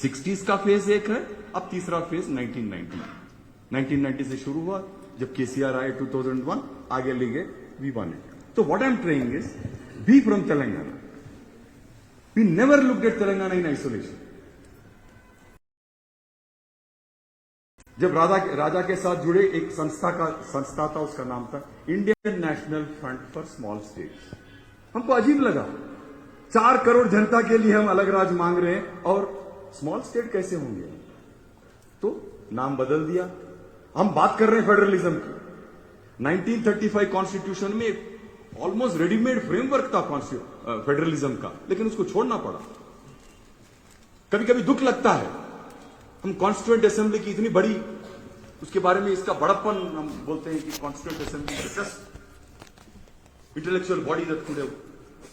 60s का phase एक है, अब तीसरा फेज 1990 से शुरू हुआ, जब केसीआर आए 2001, आगे ले गए वी वांट इट. तो what I am trying is be from Telangana. We never looked at Telangana in isolation. जब राजा के साथ जुड़े एक संस्था था, उसका नाम था Indian national front for small states. हमको अजीब लगा, 4 करोड़ जनता के लिए हम अलग राज मांग रहे हैं और स्मॉल स्टेट कैसे होंगे. तो नाम बदल दिया. हम बात कर रहे हैं फेडरलिज्म की. 1935 कॉन्स्टिट्यूशन में ऑलमोस्ट रेडीमेड फ्रेमवर्क था फेडरलिज्म का, लेकिन उसको छोड़ना पड़ा. कभी कभी दुख लगता है, हम कॉन्स्टिट्यूएंट असेंबली की इतनी बड़ी, उसके बारे में इसका बड़प्पन हम बोलते हैं कि constituent assembly just intellectual body that could have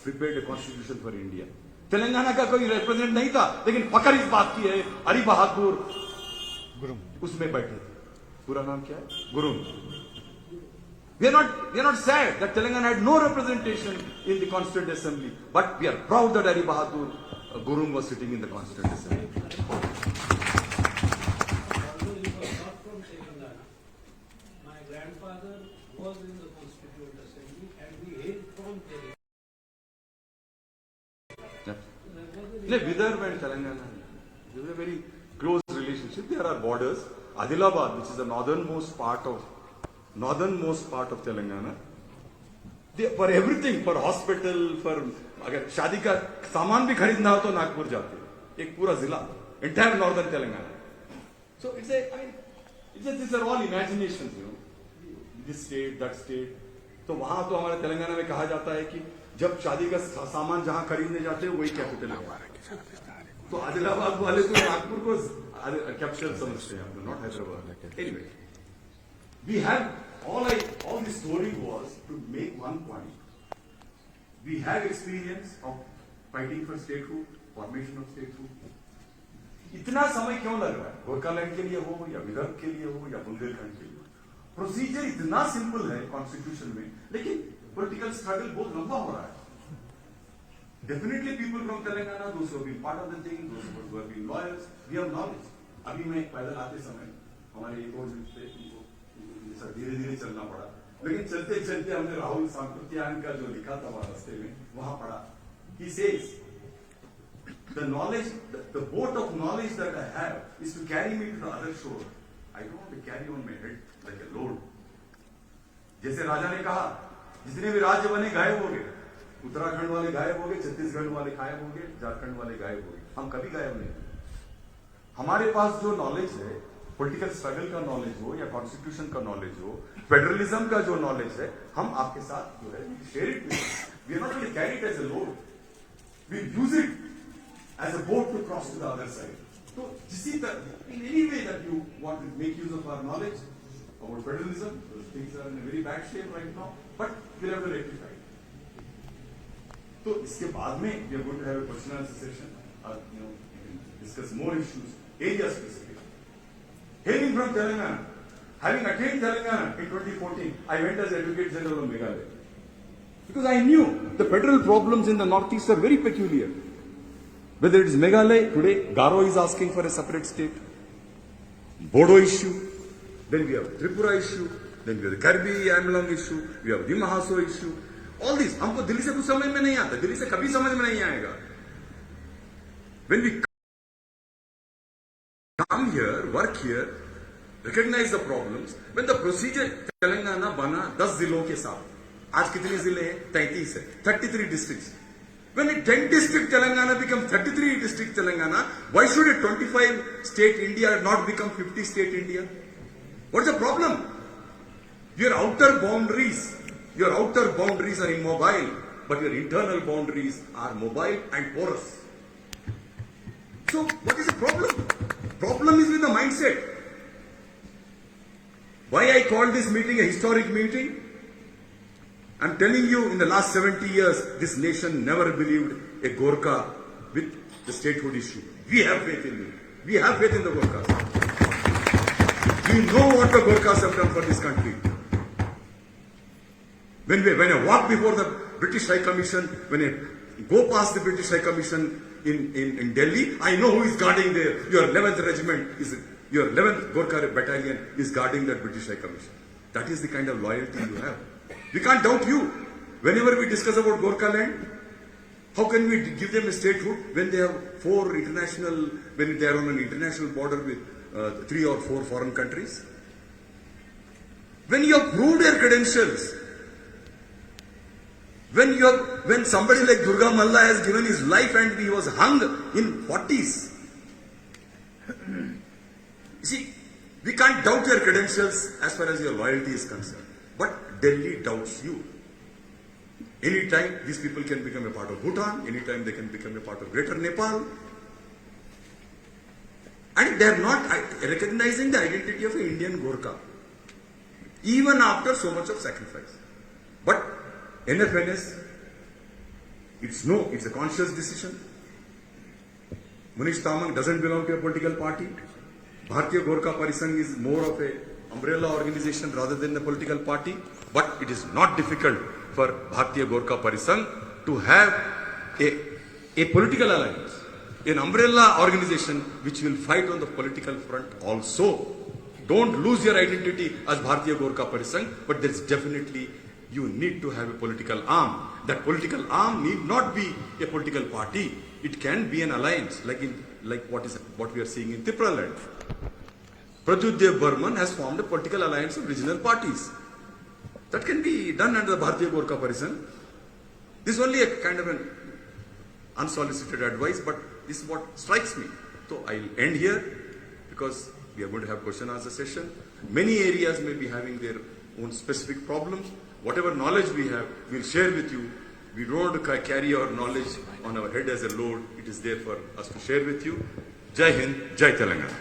prepared a constitution for India. Telangana का कोई रिप्रेजेंट नहीं था, लेकिन पकड़ इस बात की है, अली बहादुर उसमें बैठे थे. पूरा नाम क्या है? गुरुम. We are not sad that Telangana had no representation in the Constituent Assembly, but we are proud that Ari Bahadur Gurung was sitting in the Constituent Assembly. Although he was not from Telangana, my grandfather was in the Constituent Assembly and we hailed from Telangana. Vidarbha and Telangana, there is a very close relationship. There are borders. Adilabad, which is the northernmost part of Telangana, for everything, for hospital, for अगर शादी का सामान भी खरीदना हो तो नागपुर जाते हैं. एक पूरा जिला, entire northern Telangana. So these are all imaginations, you know. This state, that state. तो वहां तो हमारे तेलंगाना में कहा जाता है कि जब शादी का सामान जहां खरीदने जाते हैं वही कैपिटल है. तो आदिलाबाद वाले तो नागपुर को कैपिटल समझते हैं, not Hyderabad. Anyway, we have all the story was to make one point. We have experience of fighting for statehood, formation of statehood. इतना समय क्यों लग रहा है? गोरखालैंड के लिए हो या विदर्भ के लिए हो या बुंदेलखंड के लिए. प्रोसीजर इतना सिंपल है कॉन्स्टिट्यूशन में, लेकिन पॉलिटिकल स्ट्रगल बहुत लंबा हो रहा है. Definitely people from Telangana, those who have been part of the thing, those who have been lawyers, we have knowledge. अभी मैं पैदल आते समय हमारे एक और से धीरे धीरे चलना पड़ा, लेकिन चलते चलते हमने राहुल सांकृत्यायन का जो लिखा था वहां रास्ते में, वहां पढ़ा. He says, the knowledge, the boat of knowledge that I have is to carry me to the other shore. I don't want to carry on my head like a load. जैसे राजा ने कहा, जितने भी राज्य बने गायब हो गए. उत्तराखंड वाले गायब हो गए, छत्तीसगढ़ वाले गायब हो गए, झारखंड वाले गायब हो गए. हम कभी गायब नहीं. हमारे पास जो नॉलेज है, पॉलिटिकल स्ट्रगल का नॉलेज हो या कॉन्स्टिट्यूशन का नॉलेज हो, फेडरलिज्म का जो नॉलेज है, हम आपके साथ जो है share it with. We are not going to carry it as a load. We use it as a boat to cross to the other side. तो जिसी तरह in any way that you want to make use of our knowledge about federalism, things are in a very bad shape right now, but we have to rectify. तो इसके बाद में we are going to have a question answer session, you know, discuss more issues, area specific. Hailing from Telangana, having attained Telangana in 2014, I went as Advocate General of Meghalaya. Because I knew the federal problems in the northeast are very peculiar. Whether it is Meghalaya, today Garo is asking for a separate state. Bodo issue, then we have Tripura issue, then we have the Karbi Anglong issue, we have the Mahaso issue. All these, हमको दिल्ली से कुछ समझ में नहीं आता, दिल्ली से कभी समझ में नहीं आएगा. When we come here, work here, recognize the problems. When the procedure Telangana बना 10 जिलों के साथ, आज कितने जिले हैं? 33 है, 33 districts. When a 10 district Telangana become 33 district Telangana, why should a 25 state India not become 50 state India? What's the problem? Your outer boundaries are immobile, but your internal boundaries are mobile and porous. So, what is the problem? Problem is with the mindset. Why I call this meeting a historic meeting? I'm telling you, in the last 70 years, this nation never believed a Gorkha with the statehood issue. We have faith in it. We have faith in the Gorkhas. We know what the Gorkhas have done for this country. When I walked before the British High Commission, when a go past the British High Commission in Delhi. I know who is guarding there. Your 11th regiment is, your 11th Gorkha battalion is guarding that British High Commission. That is the kind of loyalty you have. We can't doubt you. Whenever we discuss about Gorkha land, how can we give them a statehood when they have when they are on an international border with 3 or 4 foreign countries? When you have proved your credentials, when somebody like Durga Malla has given his life and he was hung in 40s. See, we can't doubt your credentials as far as your loyalty is concerned. But Delhi doubts you. Anytime these people can become a part of Bhutan, anytime they can become a part of Greater Nepal. And they are not recognizing the identity of an Indian Gorkha. Even after so much of sacrifice. But NFNS, it's a conscious decision. Munish Tamang doesn't belong to a political party. Bharatiya Gorkha Parisangh is more of a umbrella organization rather than a political party. But it is not difficult for Bharatiya Gorkha Parisangh to have a political alliance, an umbrella organization which will fight on the political front also. Don't lose your identity as Bharatiya Gorkha Parisangh, but there's definitely, you need to have a political arm. That political arm need not be a political party. It can be an alliance, like what we are seeing in Tripura land. Pradyut Dev Burman has formed a political alliance of regional parties. That can be done under the Bharatiya Gorkha Parisangh. This is only a kind of an unsolicited advice, but this is what strikes me. So I'll end here because we are going to have question answer session. Many areas may be having their own specific problems. Whatever knowledge we have, we'll share with you. We don't want to carry our knowledge on our head as a load. It is there for us to share with you. Jai Hind, Jai Telangana.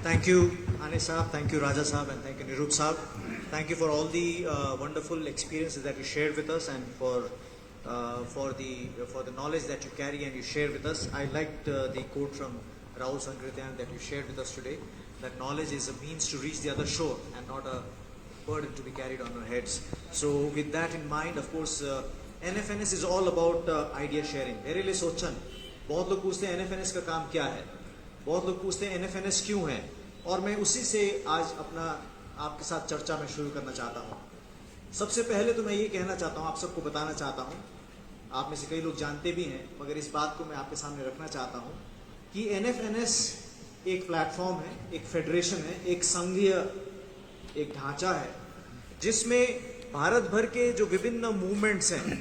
Thank you, Ane Saab, thank you, Raja Saab, and thank you, Nirup Saab. Thank you for all the wonderful experiences that you shared with us and for the knowledge that you carry and you share with us. I liked the quote from Rahul Sankrityan that you shared with us today, that knowledge is a means to reach the other shore and not a burden to be carried on our heads. So with that in mind, of course, NFNS is all about idea sharing. मेरे लिए सोचन बहुत लोग पूछते हैं NFNS का काम क्या है, बहुत लोग पूछते हैं NFNS क्यों है, और मैं उसी से आज अपना आपके साथ चर्चा में शुरू करना चाहता हूँ। सबसे पहले तो मैं ये कहना चाहता हूँ, आप सबको बताना चाहता हूँ, आप में से कई लोग जानते भी हैं, मगर इस बात को मैं आपके सामने रखना चाहता हूँ कि NFNS एक प्लेटफॉर्म है, एक फेडरेशन है, एक संघीय एक ढांचा है जिसमें भारत भर के जो विभिन्न मूवमेंट्स हैं,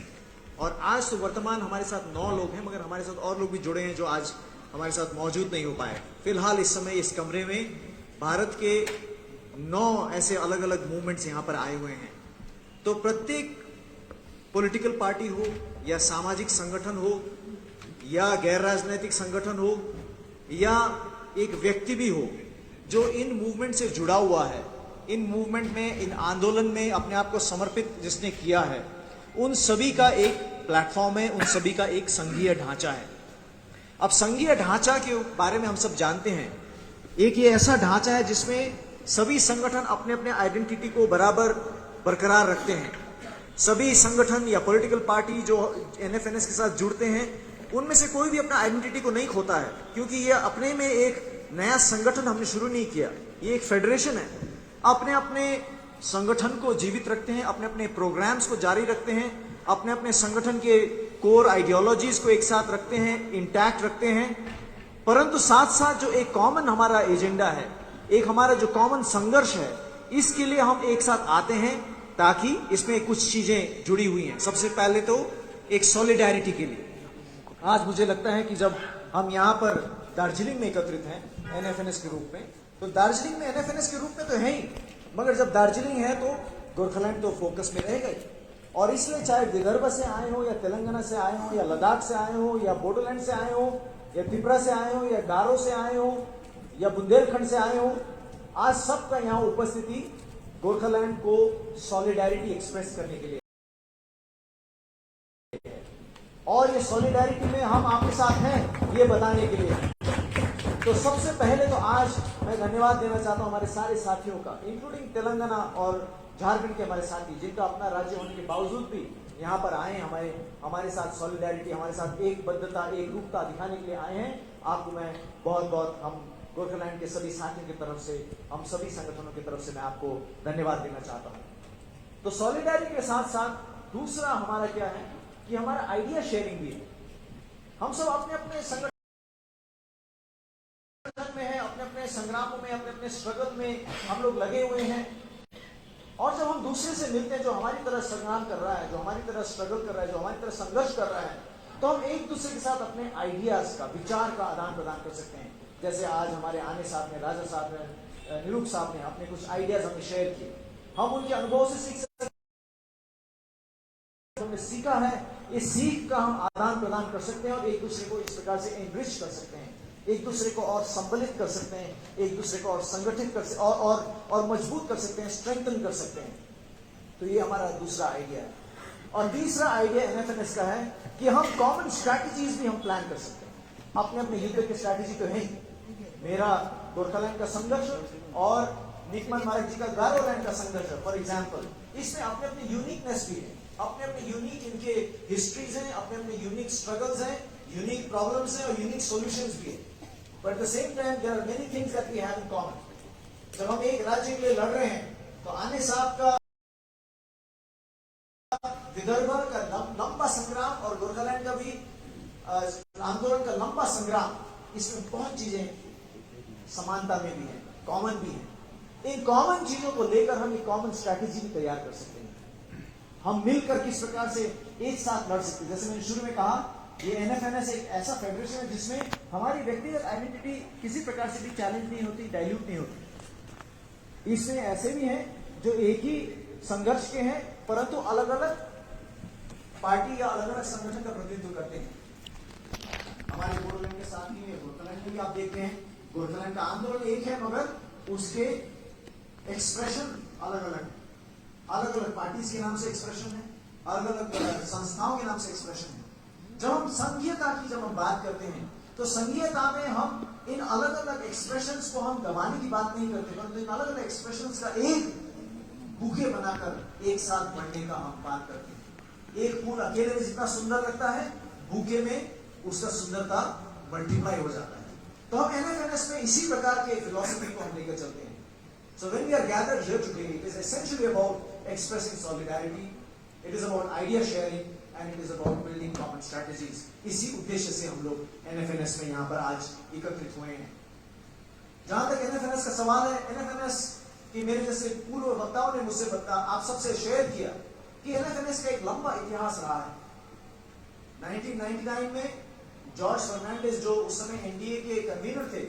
और आज तो वर्तमान हमारे साथ 9 लोग हैं, मगर हमारे साथ और लोग भी जुड़े हैं जो आज हमारे साथ मौजूद नहीं हो पाए। फिलहाल इस समय इस कमरे में भारत के 9 ऐसे अलग अलग मूवमेंट्स यहाँ पर आए हुए हैं। तो प्रत्येक पॉलिटिकल पार्टी हो या सामाजिक संगठन हो या गैर राजनीतिक संगठन हो या एक व्यक्ति भी हो जो इन मूवमेंट से जुड़ा हुआ है, इन मूवमेंट में, इन आंदोलन में अपने आप को समर्पित जिसने किया है, उन सभी का एक प्लेटफॉर्म है, उन सभी का एक संघीय ढांचा है। अब संघीय ढांचा के बारे में हम सब जानते हैं, एक ये ऐसा ढांचा है जिसमें सभी संगठन अपने अपने आइडेंटिटी को बराबर बरकरार रखते हैं। सभी संगठन या पॉलिटिकल पार्टी जो NFNS के साथ जुड़ते हैं, उनमें से कोई भी अपना आइडेंटिटी को नहीं खोता है, क्योंकि ये अपने में एक नया संगठन हमने शुरू नहीं किया, ये एक फेडरेशन है। अपने अपने संगठन को जीवित रखते हैं, अपने अपने प्रोग्राम्स को जारी रखते हैं, अपने अपने संगठन के कोर आइडियोलॉजीज को एक साथ रखते हैं, इंटैक्ट रखते हैं, परंतु साथ साथ जो एक कॉमन हमारा एजेंडा है, एक हमारा जो कॉमन संघर्ष है, इसके लिए हम एक साथ आते हैं ताकि इसमें कुछ चीजें जुड़ी हुई हैं। सबसे पहले तो एक सॉलिडारिटी के लिए आज मुझे लगता है कि जब हम यहाँ पर दार्जिलिंग में एकत्रित हैं NFNS के रूप में, तो दार्जिलिंग में NFNS के रूप में तो है ही, मगर जब दार्जिलिंग है तो गोरखालैंड तो फोकस में रहेगा ही। और इसलिए चाहे विदर्भ से आए हो या तेलंगाना से आए हो या लद्दाख से आए हो या बोडोलैंड से आए हो या त्रिपुरा से आए हो या गारो से आए हो या बुंदेलखंड से आए हो, आज सबका यहाँ उपस्थिति गोरखालैंड को सॉलिडारिटी एक्सप्रेस करने के लिए, और ये सॉलिडारिटी में हम आपके साथ हैं ये बताने के लिए। तो सबसे पहले तो आज मैं धन्यवाद देना चाहता हूं हमारे सारे साथियों का, इंक्लूडिंग तेलंगाना और झारखंड के हमारे साथी, जिनका अपना राज्य होने के बावजूद भी यहाँ पर आए, हमारे साथ सॉलिडारिटी, हमारे साथ एकबद्धता, एकरूपता दिखाने के लिए आए हैं। आपको मैं बहुत बहुत, हम गोरखालैंड के सभी साथियों की तरफ से, हम सभी संगठनों की तरफ से मैं आपको धन्यवाद देना चाहता हूँ। तो सॉलिडारिटी के साथ साथ दूसरा हमारा क्या है कि हमारा आइडिया शेयरिंग भी है। हम सब अपने अपने संगठन में है, अपने अपने संग्रामों में, अपने अपने स्ट्रगल में हम लोग लगे हुए हैं। और जब हम दूसरे से मिलते हैं जो हमारी तरह संग्राम कर रहा है, जो हमारी तरह स्ट्रगल कर रहा है, जो हमारी तरह संघर्ष कर रहा है, तो हम एक दूसरे के साथ अपने आइडियाज का, विचार का आदान प्रदान कर सकते हैं। जैसे आज हमारे आने साहब ने, राजा साहब ने, निरूप साहब ने अपने कुछ आइडियाज हमें शेयर किए। हम उनके अनुभव से सीख सकते हैं, हमने सीखा है, इस सीख का हम आदान प्रदान कर सकते हैं और एक दूसरे को इस प्रकार से एनरिच कर सकते हैं, एक दूसरे को और सम्मिलित कर सकते हैं, एक दूसरे को और संगठित कर सकते और मजबूत कर सकते हैं, स्ट्रेंथन कर सकते हैं। तो ये हमारा दूसरा आइडिया है। और तीसरा आइडिया एनएफएनएस का है कि हम कॉमन स्ट्रैटेजीज भी हम प्लान कर सकते हैं। अपने अपने युद्ध की स्ट्रैटेजी तो है ही। मेरा गोरखालैंड का संघर्ष और निकमन मार्ग जी का गारोलैंड का संघर्ष है, फॉर एग्जाम्पल, इसमें अपने अपने यूनिकनेस भी है, अपने अपने यूनिक इनके हिस्ट्रीज हैं, अपने अपने यूनिक स्ट्रगल्स हैं, यूनिक प्रॉब्लम्स हैं और यूनिक सॉल्यूशंस भी है। But at the same time there are many things that we have in common. जब हम एक राज्य के लिए लड़ रहे हैं तो आने साहब का विदर्भ का लंबा संग्राम और गोरखालैंड का भी आंदोलन का लंबा संग्राम, इसमें बहुत चीजें समानता में भी है, कॉमन भी है। इन कॉमन चीजों को लेकर हम एक कॉमन स्ट्रैटेजी भी तैयार कर सकते हैं। हम मिलकर किस प्रकार से एक साथ लड़ सकते हैं। जैसे मैंने शुरू में कहा, ये एनएफएनएस एक ऐसा फेडरेशन है जिसमें हमारी व्यक्तिगत आइडेंटिटी किसी प्रकार से भी चैलेंज नहीं होती, डाइल्यूट नहीं होती। इसमें ऐसे भी हैं जो एक ही संघर्ष के हैं परंतु अलग अलग पार्टी या अलग अलग संगठन का प्रतिनिधित्व करते हैं। हमारे गोरखालैंड के साथ ही गोरखालैंड में भी आप देखते हैं, गोरखालैंड का आंदोलन एक है मगर उसके एक्सप्रेशन अलग अलग है। अलग अलग पार्टीज के नाम से एक्सप्रेशन है, अलग अलग संस्थाओं के नाम से एक्सप्रेशन है। जब हम संघीयता की जब हम बात करते हैं तो संघीयता में हम इन अलग अलग एक्सप्रेशंस को हम दबाने की बात नहीं करते, परंतु इन अलग अलग एक्सप्रेशंस का एक बुके बनाकर एक साथ बढ़ने का हम बात करते हैं। एक फूल अकेले में जितना सुंदर लगता है, बुके में उसका सुंदरता मल्टीप्लाई हो जाता है। तो हम एनएफएनएस में इसी प्रकार के फिलॉसफी को हम लेकर चलते हैं। So when we are gathered here today, it is essentially about expressing solidarity, it is about idea sharing, and it is about building common strategies. इसी उद्देश्य से हम लोग एनएफएनएस में यहाँ पर आज एकत्रित हुए हैं। जहां तक एनएफएनएस का सवाल है, एनएफएनएस की मेरे जैसे पूर्व वक्ताओं ने मुझसे आप सबसे शेयर किया कि एनएफएनएस का एक लंबा इतिहास रहा है। 1999 में जॉर्ज फर्नांडिस जो उस समय एनडीए के कन्वीनर थे,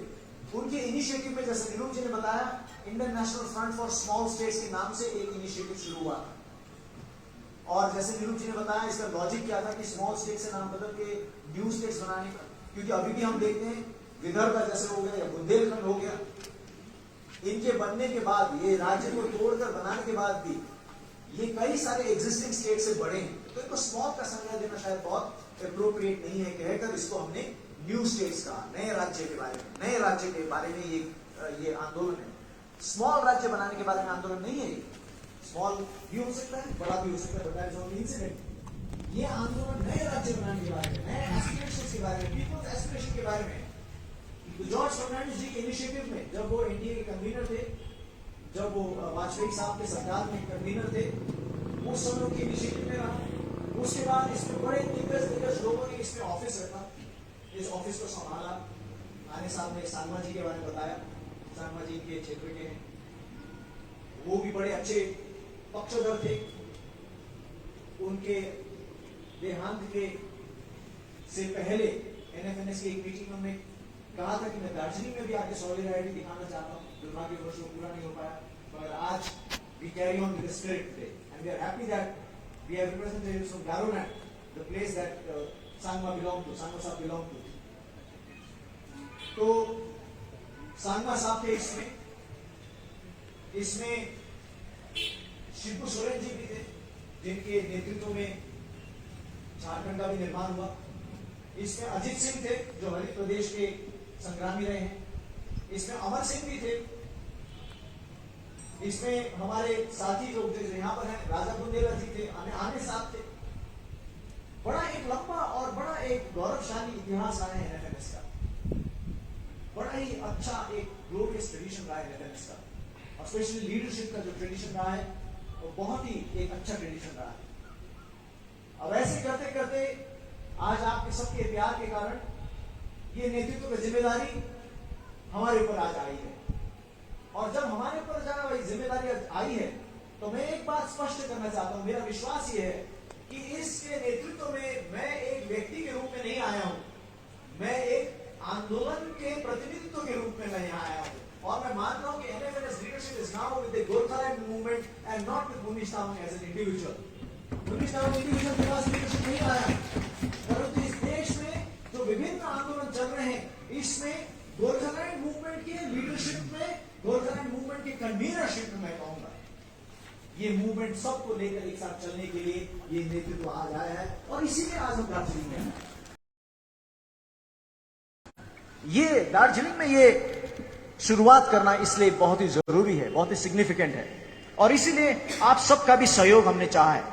उनके इनिशिएटिव में, जैसे निरूप जी ने बताया, Indian national front for small states के नाम से एक इनिशिएटिव शुरू हुआ। और जैसे निरूप जी ने बताया, इसका लॉजिक क्या था कि स्मॉल स्टेट से नाम बदल के न्यू स्टेट्स बनाने का, क्योंकि अभी भी हम देखते हैं विदर्भ का जैसे हो गया या बुंदेलखंड हो गया, इनके बनने के बाद, ये राज्य को तोड़कर बनाने के बाद भी ये कई सारे एग्जिस्टिंग स्टेट से बड़े हैं। तो इनको स्मॉल का संज्ञा देना शायद बहुत अप्रोप्रिएट नहीं है, कहकर इसको हमने न्यू स्टेट्स का, नए राज्य के बारे में ये आंदोलन है। स्मॉल राज्य बनाने के बारे में आंदोलन नहीं है। स्मॉल भी हो सकता है, बड़ा भी हो सकता है, बट दैट इज इंसिडेंट। ये आंदोलन नए राज्य बनाने के बारे में, नए एस्पिरेशंस के बारे में, पीपल्स एस्पिरेशन के बारे में। तो जॉर्ज फर्नांडिस जी के इनिशिएटिव में, जब वो एनडीए के कन्वीनर थे, जब वो वाजपेयी साहब के सरकार में कन्वीनर थे, उस समय उनके इनिशिएटिव में रहा। उसके बाद इसमें बड़े दिग्गज लोगों ने इसमें ऑफिस रखा, इस ऑफिस को संभाला। आने साहब ने सांगमा जी के बारे में बताया, सांगमा जी के क्षेत्र के हैं, वो भी बड़े अच्छे पक्षधर थे। उनके देहांत के से पहले एनएफएनएस की एक मीटिंग में हमने कहा था कि मैं दार्जिलिंग में भी आके सॉलिडारिटी दिखाना चाहता हूँ, दुर्भाग्यवश वो पूरा नहीं हो पाया, मगर आज we carry on with the spirit today and we are happy that we have representatives from Garoland, the place that Sangma belonged to, Sangma साहब belong to। तो सांगमा साहब थे इसमें शिबू सोरेन जी भी थे, जिनके नेतृत्व में झारखंड का भी निर्माण हुआ। इसमें अजीत सिंह थे, जो हरित प्रदेश के संग्रामी रहे हैं। इसमें अमर सिंह भी थे। इसमें हमारे साथी लोग थे यहाँ पर हैं, राजा बुंदेला जी थे, आने साहब थे। बड़ा एक लंबा और बड़ा एक गौरवशाली इतिहास रहा है एनएफएनएस का, बड़ा ही अच्छा एक ग्लोरियस ट्रेडिशन रहा है एनएफएनएस का, और स्पेशली लीडरशिप का जो ट्रेडिशन रहा है वो बहुत ही एक अच्छा ट्रेडिशन रहा है। अब ऐसे करते करते आज आपके सबके प्यार के कारण ये नेतृत्व की जिम्मेदारी हमारे ऊपर आज आई है, और जब हमारे ऊपर जब ये जिम्मेदारी आई है तो मैं एक बात स्पष्ट करना चाहता हूं। मेरा विश्वास ये है कि इसके नेतृत्व में मैं एक व्यक्ति के रूप में नहीं आया हूं, मैं एक आंदोलन के प्रतिनिधित्व के रूप में मैं यहाँ आया हूं, और मैं मानता हूं कि NFNS leadership is now with the Gorkhaland movement and not with Munish Tawang as an individual. Munish Tawang individual के पास लीडरशिप नहीं आया, परंतु इस देश में जो विभिन्न आंदोलन चल रहे हैं इसमें गोरखालैंड मूवमेंट के लीडरशिप में, गोरखालैंड मूवमेंट के कन्वीनरशिप में मैं कहूंगा ये मूवमेंट सबको लेकर एक साथ चलने के लिए ये नेतृत्व आज आया है, और इसीलिए आज हम दार्जिलिंग में हैं। ये दार्जिलिंग में ये शुरुआत करना इसलिए बहुत ही जरूरी है, बहुत ही सिग्निफिकेंट है, और इसीलिए आप सबका भी सहयोग हमने चाहा है।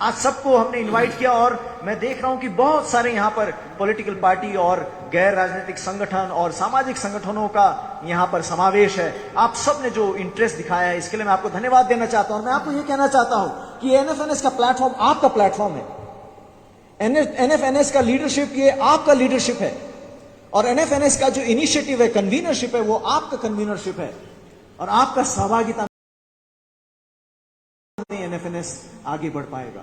आज सबको हमने इनवाइट किया, और मैं देख रहा हूं कि बहुत सारे यहां पर पॉलिटिकल पार्टी और गैर राजनीतिक संगठन और सामाजिक संगठनों का यहां पर समावेश है। आप सब ने जो इंटरेस्ट दिखाया है इसके लिए मैं आपको धन्यवाद देना चाहता हूं। और मैं आपको यह कहना चाहता हूं कि एनएफएनएस का प्लेटफॉर्म आपका प्लेटफॉर्म है, एनएफएनएस का लीडरशिप ये आपका लीडरशिप है, और एनएफएनएस का जो इनिशिएटिव है, कन्वीनरशिप है, वो आपका कन्वीनरशिप है, और आपका सहभागिता एनएफएनएस आगे बढ़ पाएगा।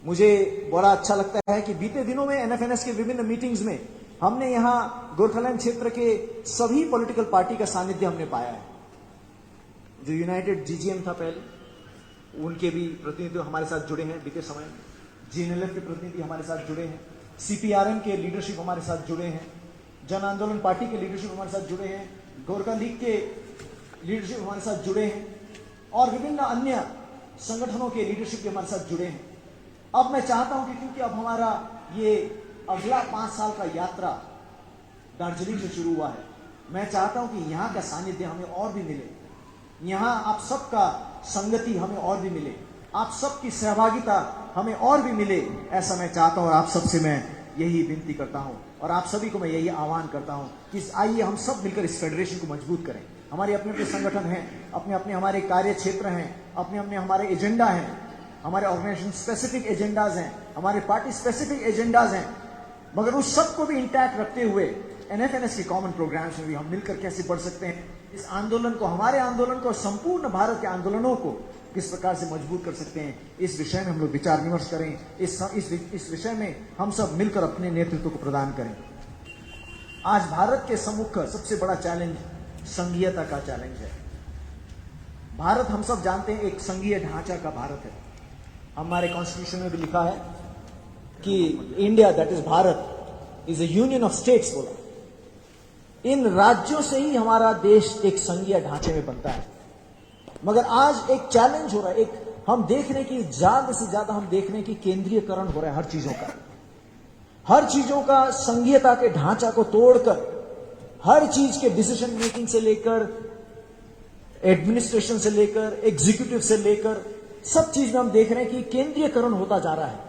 मुझे बड़ा अच्छा लगता है कि बीते दिनों में एनएफएनएस के विभिन्न मीटिंग्स में हमने यहां गोरखालैंड क्षेत्र के सभी पॉलिटिकल पार्टी का सानिध्य हमने पाया है। जो यूनाइटेड जीजीएम था पहले, उनके भी प्रतिनिधि हमारे साथ जुड़े हैं बीते समय, जीएनएलएफ के प्रतिनिधि हमारे साथ जुड़े हैं, सीपीआरएम के लीडरशिप हमारे साथ जुड़े हैं, जन आंदोलन पार्टी के लीडरशिप हमारे साथ जुड़े हैं, गोरखा लीग के लीडरशिप हमारे साथ जुड़े हैं, और विभिन्न अन्य संगठनों के लीडरशिप भी हमारे साथ जुड़े हैं। अब मैं चाहता हूं कि क्योंकि अब हमारा ये अगला 5 साल का यात्रा दार्जिलिंग से शुरू हुआ है, मैं चाहता हूं कि यहां का सानिध्य हमें और भी मिले, यहां आप सबका संगति हमें और भी मिले, आप सबकी सहभागिता हमें और भी मिले, ऐसा मैं चाहता हूं। और आप सबसे मैं यही विनती करता हूं, और आप सभी को मैं यही आह्वान करता हूं कि आइए हम सब मिलकर इस फेडरेशन को मजबूत करें। हमारे अपने अपने संगठन हैं, अपने अपने हमारे कार्य क्षेत्र हैं, अपने अपने हमारे एजेंडा हैं, हमारे ऑर्गेनाइजेशन स्पेसिफिक एजेंडाज हैं, हमारे पार्टी स्पेसिफिक एजेंडाज हैं, मगर उस सबको भी इंटैक्ट रखते हुए एनएफएनएस के कॉमन प्रोग्राम्स में भी हम मिलकर कैसे बढ़ सकते हैं, इस आंदोलन को, हमारे आंदोलन को, संपूर्ण भारत के आंदोलनों को किस प्रकार से मजबूत कर सकते हैं, इस विषय में हम लोग विचार विमर्श करें। इस विषय में हम सब मिलकर अपने नेतृत्व को प्रदान करें। आज भारत के सम्मुख सबसे बड़ा चैलेंज संघीयता का चैलेंज है। भारत हम सब जानते हैं एक संघीय ढांचा का भारत है। हमारे कॉन्स्टिट्यूशन में भी लिखा है कि India that is Bharat is A union of states बोला। इन राज्यों से ही हमारा देश एक संघीय ढांचे में बनता है। मगर आज एक चैलेंज हो रहा है, एक हम देख रहे हैं कि ज्यादा से ज्यादा हम देख रहे हैं कि केंद्रीयकरण हो रहा है हर चीजों का संघीयता के ढांचा को तोड़कर, हर चीज के डिसीजन मेकिंग से लेकर, एडमिनिस्ट्रेशन से लेकर, एग्जीक्यूटिव से लेकर, सब चीज में हम देख रहे हैं कि केंद्रीयकरण होता जा रहा है।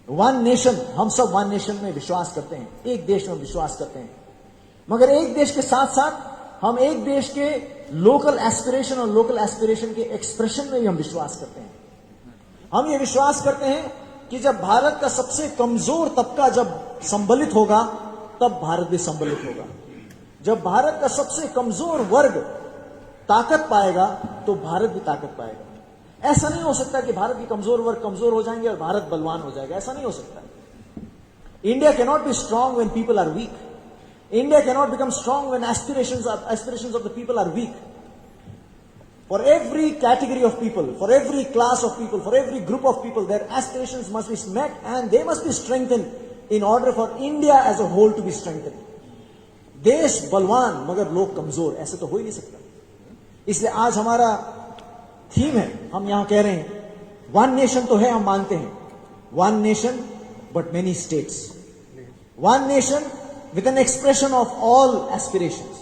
वन नेशन, हम सब वन नेशन में विश्वास करते हैं, एक देश में विश्वास करते हैं, मगर एक देश के साथ साथ हम एक देश के लोकल एस्पिरेशन और लोकल एस्पिरेशन के एक्सप्रेशन में भी हम विश्वास करते हैं। हम ये विश्वास करते हैं कि जब भारत का सबसे कमजोर तबका जब संबलित होगा तब भारत भी संबलित होगा। जब भारत का सबसे कमजोर वर्ग ताकत पाएगा तो भारत भी ताकत पाएगा। ऐसा नहीं हो सकता कि भारत के कमजोर वर्ग कमजोर हो जाएंगे और भारत बलवान हो जाएगा, ऐसा नहीं हो सकता। India can not be strong when people are weak. India cannot become strong when aspirations of the people are weak. For every category of people, for every class of people, for every group of people, their aspirations must be met and they must be strengthened in order for India as a whole to be strengthened. देश बलवान मगर लोग कमजोर, ऐसे तो हो ही नहीं सकता। इसलिए आज हमारा थीम है, हम यहां कह रहे हैं वन नेशन तो है, हम मानते हैं, one nation but many states, one nation with an expression of all aspirations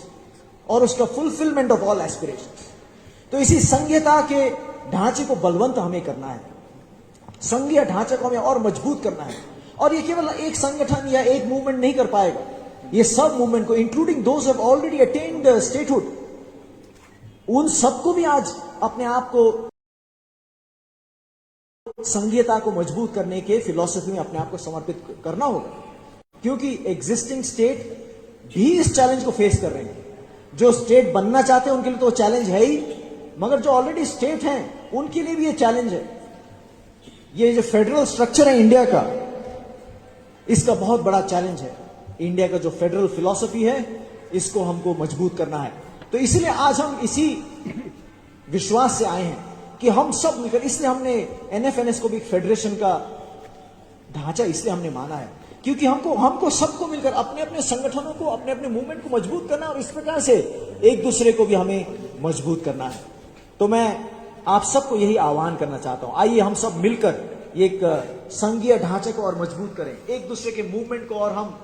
और उसका fulfillment of all aspirations। तो इसी संघीयता के ढांचे को बलवंत हमें करना है। संघीय ढांचे को हमें और मजबूत करना है। और ये केवल एक संगठन या एक मूवमेंट नहीं कर पाएगा, ये सब मूवमेंट को, including those have already attend statehood, उन सबको भी आज अपने आप को संघीयता को मजबूत करने के फिलॉसफी में अपने आप को समर्पित करना होगा, क्योंकि एग्जिस्टिंग स्टेट भी इस चैलेंज को फेस कर रहे हैं। जो स्टेट बनना चाहते हैं उनके लिए तो चैलेंज है ही, मगर जो ऑलरेडी स्टेट हैं उनके लिए भी ये चैलेंज है। ये जो फेडरल स्ट्रक्चर है इंडिया का, इसका बहुत बड़ा चैलेंज है। इंडिया का जो फेडरल फिलॉसफी है, इसको हमको मजबूत करना है। तो इसलिए आज हम इसी विश्वास से आए हैं कि हम सब मिलकर, इसलिए हमने एनएफएनएस को भी फेडरेशन का ढांचा इसलिए हमने माना है, क्योंकि हमको सबको मिलकर अपने अपने संगठनों को, अपने अपने मूवमेंट को मजबूत करना है और इस प्रकार से एक दूसरे को भी हमें मजबूत करना है। तो मैं आप सबको यही आह्वान करना चाहता हूं, आइए हम सब मिलकर एक संघीय ढांचे को और मजबूत करें, एक दूसरे के मूवमेंट को और हम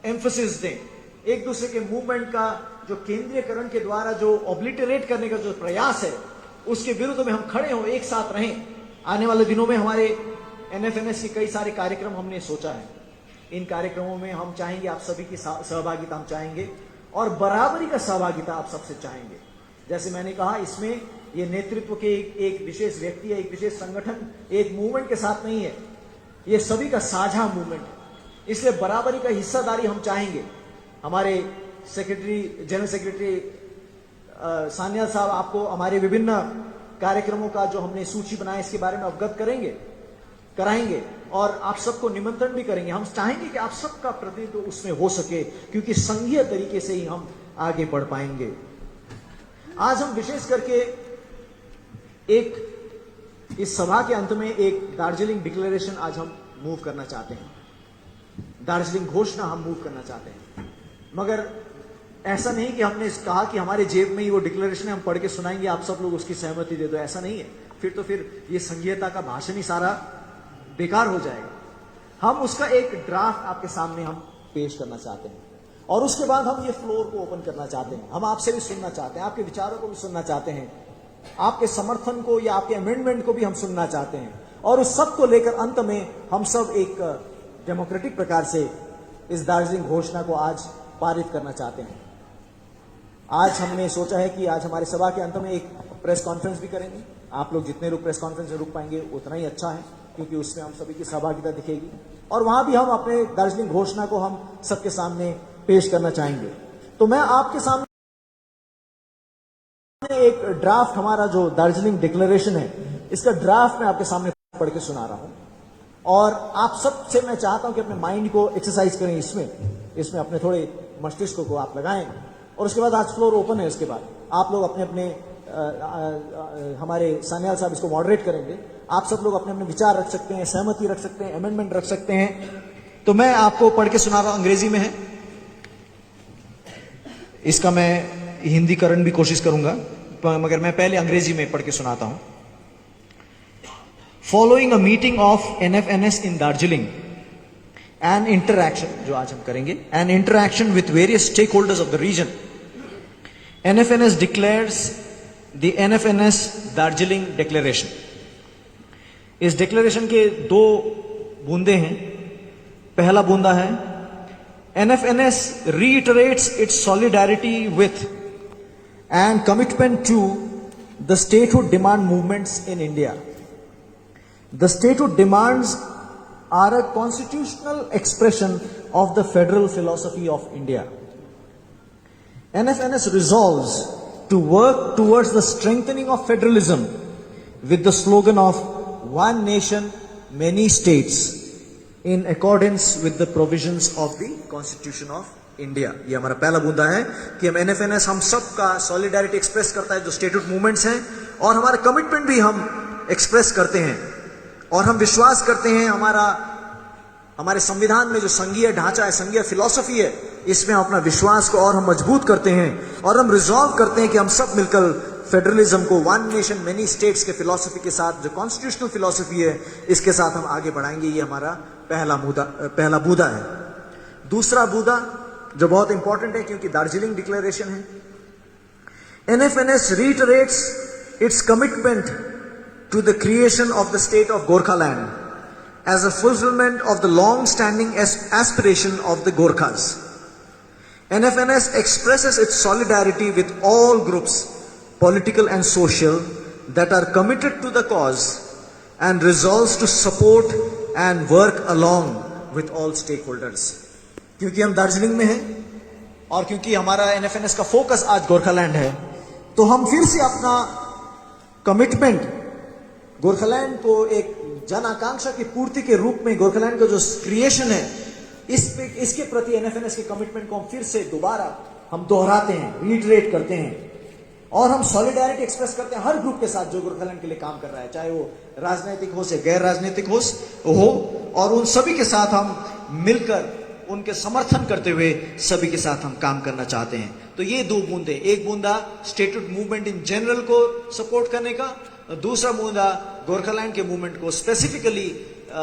एम्फेसिस दें, एक दूसरे के मूवमेंट का जो केंद्रीयकरण के द्वारा जो ऑब्लिटरेट करने का जो प्रयास है, उसके विरुद्ध में हम खड़े हों, एक साथ रहें। आने वाले दिनों में हमारे एनएफएनएस के कई सारे कार्यक्रम हमने सोचा है। इन कार्यक्रमों में हम चाहेंगे आप सभी की सहभागिता हम चाहेंगे और बराबरी का सहभागिता आप सबसे चाहेंगे। जैसे मैंने कहा, इसमें ये नेतृत्व के एक विशेष व्यक्ति है, एक विशेष संगठन, एक मूवमेंट के साथ नहीं है, ये सभी का साझा मूवमेंट है। इसलिए बराबरी का हिस्सादारी हम चाहेंगे। हमारे सेक्रेटरी, जनरल सेक्रेटरी सान्याल साहब आपको हमारे विभिन्न कार्यक्रमों का जो हमने सूची बनाया इसके बारे में अवगत कराएंगे और आप सबको निमंत्रण भी करेंगे। हम चाहेंगे कि आप सबका प्रतिनिधित्व उसमें हो सके, क्योंकि संघीय तरीके से ही हम आगे बढ़ पाएंगे। आज हम विशेष करके इस सभा के अंत में एक दार्जिलिंग डिक्लेरेशन आज हम मूव करना चाहते हैं, दार्जिलिंग घोषणा हम मूव करना चाहते हैं। मगर ऐसा नहीं कि हमने कहा कि हमारे जेब में ही वो डिक्लेरेशन है, हम पढ़ के सुनाएंगे, आप सब लोग उसकी सहमति दे दो, ऐसा नहीं है। फिर ये संघीयता का भाषण ही सारा बेकार हो जाएगा। हम उसका एक ड्राफ्ट आपके सामने हम पेश करना चाहते हैं और उसके बाद हम ये फ्लोर को ओपन करना चाहते हैं। हम आपसे भी सुनना चाहते हैं, आपके विचारों को भी सुनना चाहते हैं, आपके समर्थन को या आपके अमेंडमेंट को भी हम सुनना चाहते हैं और उस सब को लेकर अंत में हम सब एक डेमोक्रेटिक प्रकार से इस दार्जिलिंग घोषणा को आज पारित करना चाहते हैं। आज हमने सोचा है कि आज हमारी सभा के अंत में एक प्रेस कॉन्फ्रेंस भी करेंगे। आप लोग जितने लोग प्रेस कॉन्फ्रेंस में रुक पाएंगे उतना ही अच्छा है, क्योंकि उसमें हम सभी की सहभागिता दिखेगी और वहां भी हम अपने दार्जिलिंग घोषणा को हम सबके सामने पेश करना चाहेंगे। तो मैं आपके सामने एक ड्राफ्ट, हमारा जो दार्जिलिंग डिक्लेरेशन है, इसका ड्राफ्ट मैं आपके सामने पढ़ के सुना रहा हूं और आप सबसे मैं चाहता हूं कि अपने माइंड को एक्सरसाइज करें, इसमें अपने थोड़े मस्तिष्क को आप लगाएं और उसके बाद आज फ्लोर ओपन है। उसके बाद आप लोग अपने अपने हमारे सान्याल साहब इसको मॉडरेट करेंगे। आप सब लोग अपने अपने विचार रख सकते हैं, सहमति रख सकते हैं, अमेंडमेंट रख सकते हैं। तो मैं आपको पढ़ के सुना रहा हूं, अंग्रेजी में है, इसका मैं हिंदीकरण भी कोशिश करूंगा, मगर मैं पहले अंग्रेजी में पढ़ के सुनाता हूं। Following a meeting of NFNS in Darjeeling, an interaction, जो आज हम करेंगे, an interaction with various stakeholders of the region, NFNS declares the NFNS Darjeeling Declaration. इस डिक्लेरेशन के दो बूंदे हैं। पहला बूंदा है, NFNS reiterates its solidarity with and commitment to the statehood demand movements in India. The statehood demands are a constitutional expression of the federal philosophy of India. NFNS resolves to work towards the strengthening of federalism with the slogan of One Nation, Many States in accordance with the provisions of the Constitution of India. ये हमारा पहला मुद्दा है कि हम NFNS हम सब का सॉलिडारिटी एक्सप्रेस करता है जो स्टेटहुड मूवमेंट्स हैं, और हमारा कमिटमेंट भी हम एक्सप्रेस करते हैं और हम विश्वास करते हैं हमारे संविधान में जो संघीय ढांचा है, संघीय फिलॉसफी है, इसमें हम अपना विश्वास को और हम मजबूत करते हैं और हम रिजॉल्व करते हैं कि हम सब मिलकर फेडरलिज्म को वन नेशन मेनी स्टेट्स के फिलॉसफी के साथ, जो कॉन्स्टिट्यूशनल फिलॉसफी है, इसके साथ हम आगे बढ़ाएंगे। ये हमारा पहला बूदा है। दूसरा बूदा जो बहुत इंपॉर्टेंट है क्योंकि दार्जिलिंग डिक्लेरेशन है, NFNS reiterates its commitment to the creation of the state of Gorkhaland as a fulfillment of the long-standing aspiration of the Gorkhas. NFNS expresses its solidarity with all groups, political and social, that are committed to the cause and resolves to support and work along with all stakeholders. क्योंकि हम दार्जिलिंग में हैं और क्योंकि हमारा एनएफएनएस का focus आज गोरखालैंड है, तो हम फिर से अपना कमिटमेंट गोरखालैंड को एक जन आकांक्षा की पूर्ति के रूप में गोरखालैंड का जो क्रिएशन है इसके प्रति एनएफएनएस के कमिटमेंट को हम फिर से दोबारा हम दोहराते हैं, रीइटरेट करते हैं और हम सॉलिडारिटी एक्सप्रेस करते हैं हर ग्रुप के साथ जो गोरखालैंड के लिए काम कर रहा है, चाहे वो राजनीतिक हो या गैर राजनीतिक हो, और उन सभी के साथ हम मिलकर उनके समर्थन करते हुए सभी के साथ हम काम करना चाहते हैं। तो ये दो बूंदे, एक बूंदा स्टेटहुड मूवमेंट इन जनरल को सपोर्ट करने का, दूसरा बूंदा गोरखालैंड के मूवमेंट को स्पेसिफिकली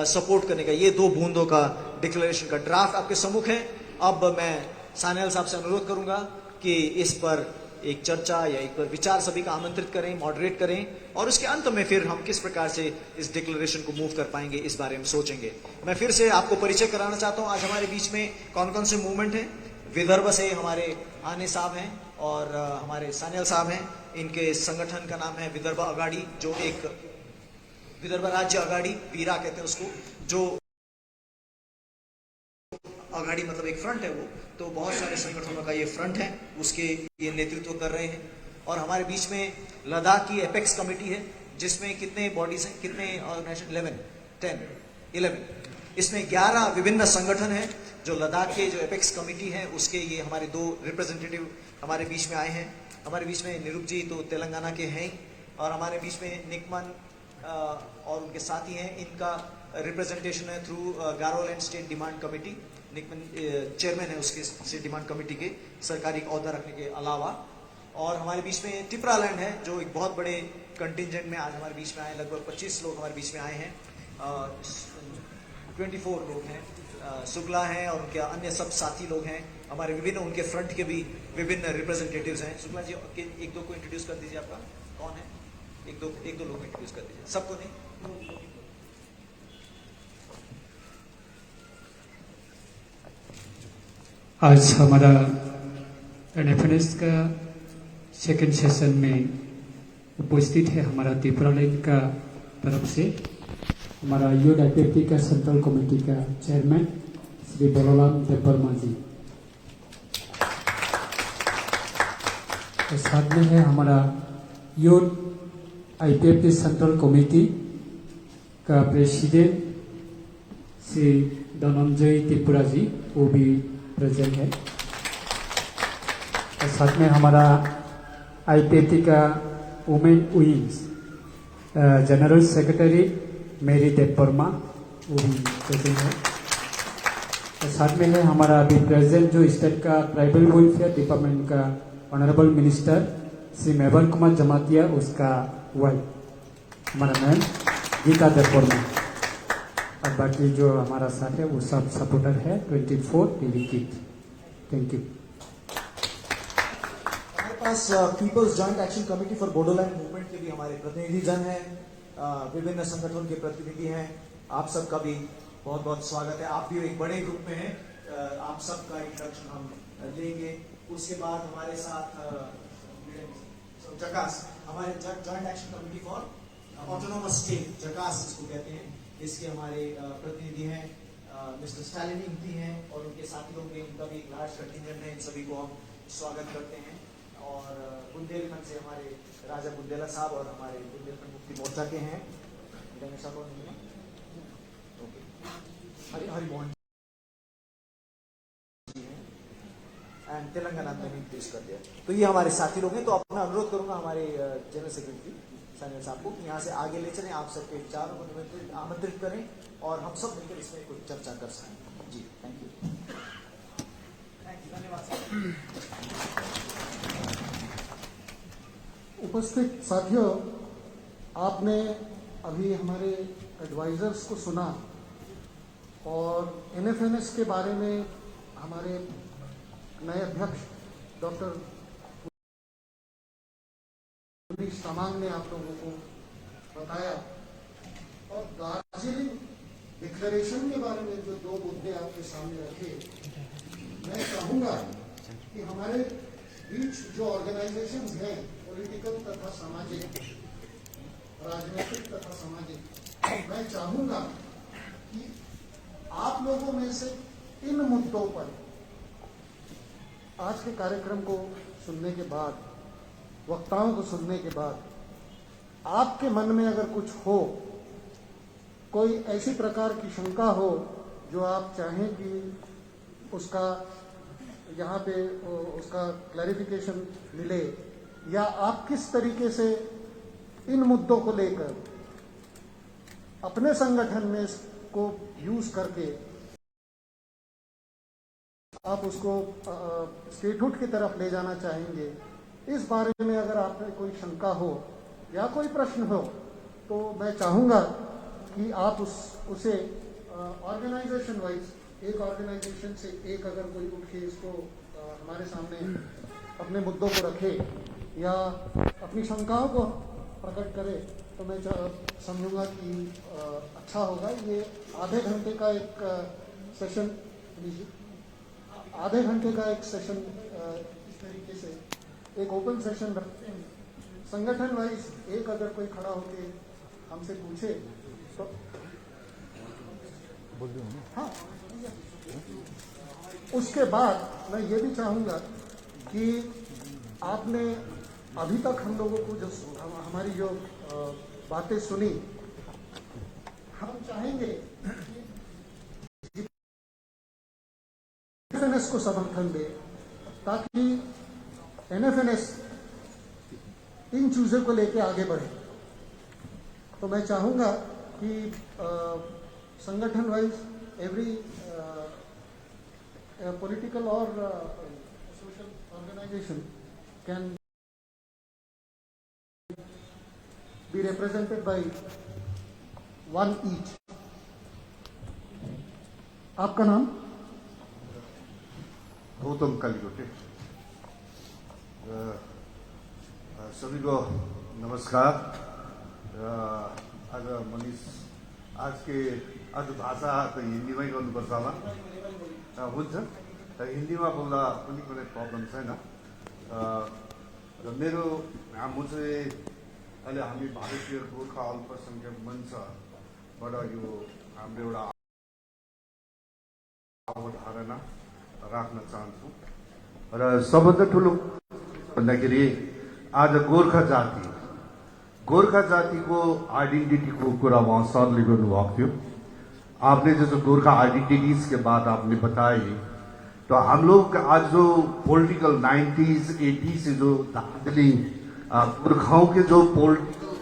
सपोर्ट करने का, ये दो बूंदों का डिक्लेरेशन का ड्राफ्ट आपके सम्मुख है। अब मैं सान्याल साहब से अनुरोध करूंगा कि इस पर एक चर्चा या एक पर विचार सभी का आमंत्रित करें, मॉडरेट करें और उसके अंत में फिर हम किस प्रकार से इस डिक्लेरेशन को मूव कर पाएंगे इस बारे में सोचेंगे। मैं फिर से आपको परिचय कराना चाहता हूं आज हमारे बीच में कौन कौन से मूवमेंट हैं। विदर्भ से हमारे आने साहब हैं और हमारे सान्याल साहब हैं। इनके संगठन का नाम है विदर्भ अगाड़ी, जो एक विदर्भ राज्य अगाड़ी, वीरा कहते हैं उसको, जो अगाड़ी मतलब एक फ्रंट है वो, तो बहुत सारे संगठनों का ये फ्रंट है, उसके ये नेतृत्व कर रहे हैं। और हमारे बीच में लद्दाख की एपेक्स कमेटी है जिसमें कितने बॉडीज हैं, कितने ऑर्गेनाइजेशन, 11 इसमें 11 विभिन्न संगठन हैं जो लद्दाख के जो एपेक्स कमेटी है उसके ये हमारे 2 रिप्रेजेंटेटिव हमारे बीच में आए हैं। हमारे बीच में निरुप जी तो तेलंगाना के हैं और हमारे बीच में निकमन और उनके साथी हैं, इनका रिप्रेजेंटेशन है through Garoland state demand committee. निकमन चेयरमैन है उसके स्टेट डिमांड कमेटी के, सरकारी ओहदा रखने के अलावा। और हमारे बीच में टिपरालैंड है जो एक बहुत बड़े कंटिजेंट में आज हमारे बीच में आए, लगभग 25 लोग हमारे बीच में आए हैं, 24 लोग हैं, शुक्ला हैं और उनके अन्य सब साथी लोग हैं। हमारे विभिन्न उनके फ्रंट के भी विभिन्न रिप्रेजेंटेटिव्स हैं। शुक्ला जी एक दो को इंट्रोड्यूस कर दीजिए, आपका कौन है, एक दो लोग को इंट्रोड्यूस कर दीजिए, सबको नहीं। आज हमारा एनएफएनएस का सेकेंड सेशन में उपस्थित है हमारा त्रिपुरालैंड का तरफ से हमारा यूथ एक्टिविटी का सेंट्रल कमेटी का चेयरमैन श्री बलराम देववर्मा जी, और साथ में है हमारा यूथ आईपीएफटी सेंट्रल कमेटी का प्रेसिडेंट श्री धनंजय त्रिपुरा जी, वो भी प्रेजेंट है। और साथ में हमारा आईपीएफटी का वुमेन विंग्स जनरल सेक्रेटरी मेरी देववर्मा, वो भी प्रेजेंट है। और साथ में है हमारा अभी प्रेजेंट जो स्टेट का ट्राइबल वेलफेयर डिपार्टमेंट का honourable minister Shri member Kumar Jamatia, उसका वाइफ हमारा मैम गीता देववर्मा, और बाकी जो हमारा साथ है वो सब सपोर्टर है 24 टीवी किट। Thank you. हमारे पास people's joint action committee for Bodoland movement के भी हमारे प्रतिनिधि जन हैं, विभिन्न संगठनों के प्रतिनिधि हैं। आप सबका भी बहुत बहुत स्वागत है। आप भी एक बड़े ग्रुप में हैं, आप सबका इंट्रोडक्शन हम लेंगे। उसके बाद हमारे साथ जकास, हमारे joint action committee for autonomous state, जकास इसको कहते हैं, इसके हमारे प्रतिनिधि हैं मिस्टर स्टालिन इंटी हैं और उनके साथी लोग भी, उनका भी लार्ज कंटिजेंट है। इन सभी को हम स्वागत करते हैं। और बुंदेलखंड से हमारे राजा बुंदेला साहब और हमारे बुंदेलखंड मुक्ति मोर्चा के हैं हरि मोहन एंड तेलंगाना में इंट्रोड्यूस कर दिया। तो ये हमारे साथी लोग हैं। तो अब मैं अनुरोध करूंगा हमारे जनरल सेक्रेटरी सान्याल साहब को कि यहाँ से आगे ले चलें, आप सबके विचारों को आमंत्रित करें और हम सब मिलकर इसमें कुछ चर्चा कर सकें। जी थैंक यू, धन्यवाद। उपस्थित साथियों, आपने अभी हमारे एडवाइजर्स को सुना और एनएफएनएस के बारे में हमारे नए अध्यक्ष डॉक्टर तामांग ने आप लोगों को बताया और दार्जिलिंग डिक्लेरेशन के बारे में जो दो मुद्दे आपके सामने रखे, मैं चाहूंगा कि हमारे बीच जो ऑर्गेनाइजेशंस हैं, पॉलिटिकल तथा सामाजिक, राजनीतिक तथा सामाजिक, मैं चाहूंगा कि आप लोगों में से इन मुद्दों पर आज के कार्यक्रम को सुनने के बाद, वक्ताओं को सुनने के बाद, आपके मन में अगर कुछ हो, कोई ऐसी प्रकार की शंका हो जो आप चाहें कि उसका यहाँ पे उसका क्लैरिफिकेशन मिले, या आप किस तरीके से इन मुद्दों को लेकर अपने संगठन में इसको यूज करके आप उसको स्टेटहुड की तरफ ले जाना चाहेंगे, इस बारे में अगर आप में कोई शंका हो या कोई प्रश्न हो, तो मैं चाहूंगा कि आप उसे ऑर्गेनाइजेशन वाइज, एक ऑर्गेनाइजेशन से एक अगर कोई उठ के इसको हमारे सामने अपने मुद्दों को रखे या अपनी शंकाओं को प्रकट करे, तो मैं समझूंगा कि अच्छा होगा। ये आधे घंटे का एक सेशन लीजिए, आधे घंटे का एक सेशन इस तरीके से एक ओपन सेशन रखते हैं, संगठन वाइज एक अगर कोई खड़ा होके हमसे पूछे तो हाँ, उसके बाद मैं ये भी चाहूंगा कि आपने अभी तक हम लोगों को जो हमारी जो बातें सुनी, हम चाहेंगे कि एनएफएनएस को समर्थन दे ताकि एनएफएनएस इन चीजों को लेके आगे बढ़े। तो मैं चाहूंगा कि संगठन wise every political or social organization can be represented by one each. आपका नाम? गौतम कालीकोटे। सभी को नमस्कार। आज मनिष आज भाषा त हिन्दीमै गर्नुपर्छ होला, हुन्छ। हिन्दीमा बोल्दा पनि कुनै प्रब्लम छैन। र मेरो म चाहिँ अहिले हामी भारतीय गोर्खा अल्पसङ्ख्यक मञ्चबाट यो हाम्रो एउटा अवधारणा राख्न चाहन्छु। र सबभन्दा ठुलो भन्दाखेरि आज गोर्खा जातिको आइडेन्टिटीको कुरा वहाँ सरले गर्नुभएको थियो। आपने जो गोरखा आइडेंटिटीज के बाद आपने बताई, तो हम लोग आज जो पॉलिटिकल 90s 80s से जो दार्जिलिंग गोरखाओं के जो पॉलिटिकल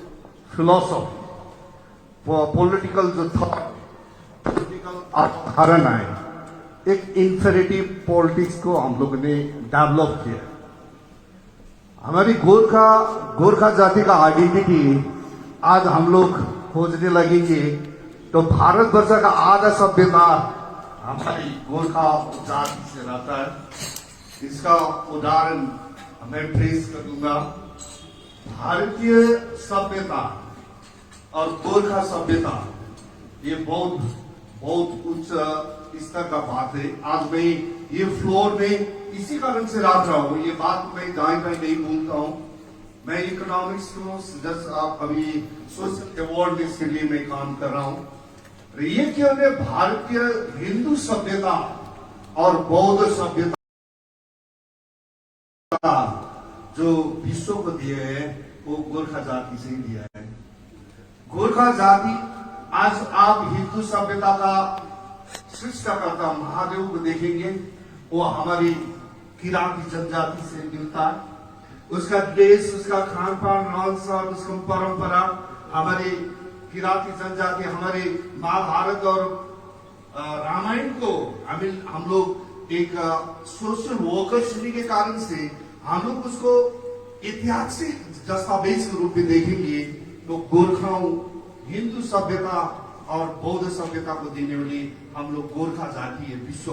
फिलोसॉफी, पॉलिटिकल जो थॉट, पॉलिटिकल अवधारणा है, एक इंफेरेटिव पॉलिटिक्स को हम लोग ने डेवलप किया। हमारी गोरखा जाति का आइडेंटिटी आज हम लोग खोजने लगेंगे तो भारतवर्ष का आधा सभ्यता हमारी गोरखा जाति से रहता है। इसका उदाहरण मैं ट्रेस करूंगा। भारतीय सभ्यता और गोरखा सभ्यता ये बहुत उच्च स्तर का बात है। आज मैं ये फ्लोर में इसी कारण से रख रहा हूँ, ये बात मैं दाएं नहीं बोलता हूँ। मैं इकोनॉमिक्स को जस्ट अभी सोशल अवेयरनेस के लिए मैं काम कर रहा हूँ। ये क्यों ने भारतीय हिंदू सभ्यता और बौद्ध सभ्यता जो विश्व को दिए है वो गोरखा जाति से ही दिया है। गोरखा जाति आज आप हिंदू सभ्यता का सृष्टिकर्ता महादेव को देखेंगे, वो हमारी किराती जनजाति से मिलता है। उसका देश, उसका खान पान, रहन सहन, उसका परंपरा हमारी किराती जनजाति, हमारे महाभारत और रामायण को हम लोग एक सोशल वर्कर्स होने के कारण से हम लोग उसको ऐतिहासिक दस्तावेज के रूप में देखेंगे। तो गोरखाओं, हिंदू सभ्यता और बौद्ध सभ्यता को देने वाली हम लोग गोरखा जाति है विश्व।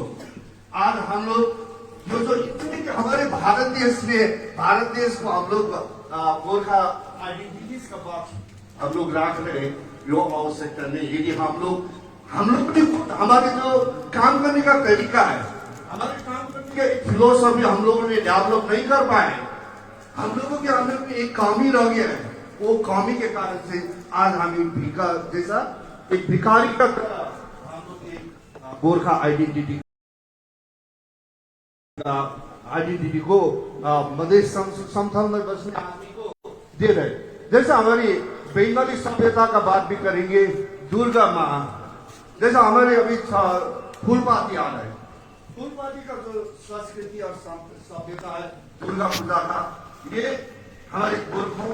आज हम लोग जो इतने हमारे भारत देश को हम लोग गोरखा आइडेंटिटीज का बात हम लोग रख रहे हैं, वो आवश्यकता नहीं। यदि हम लोग भी हमारे जो काम करने का तरीका है, हमारे काम करने का एक फिलोसफी हम लोगों ने डेवलप नहीं कर पाए। हम लोगों के अंदर में एक कमी रह गया है। वो कमी के कारण से आज हम एक भिखारी का तरह हम लोग एक गोरखा आइडेंटिटी को मधेश समतल में बसने आदमी को दे रहे। जैसे हमारी बंगाली सभ्यता का बात भी करेंगे, दुर्गा माँ, जैसा हमारे अभी फूलपाती आ रहा है, फूलपाती का जो संस्कृति और सभ्यता है, दुर्गा पूजा का, ये हमारे गोरखों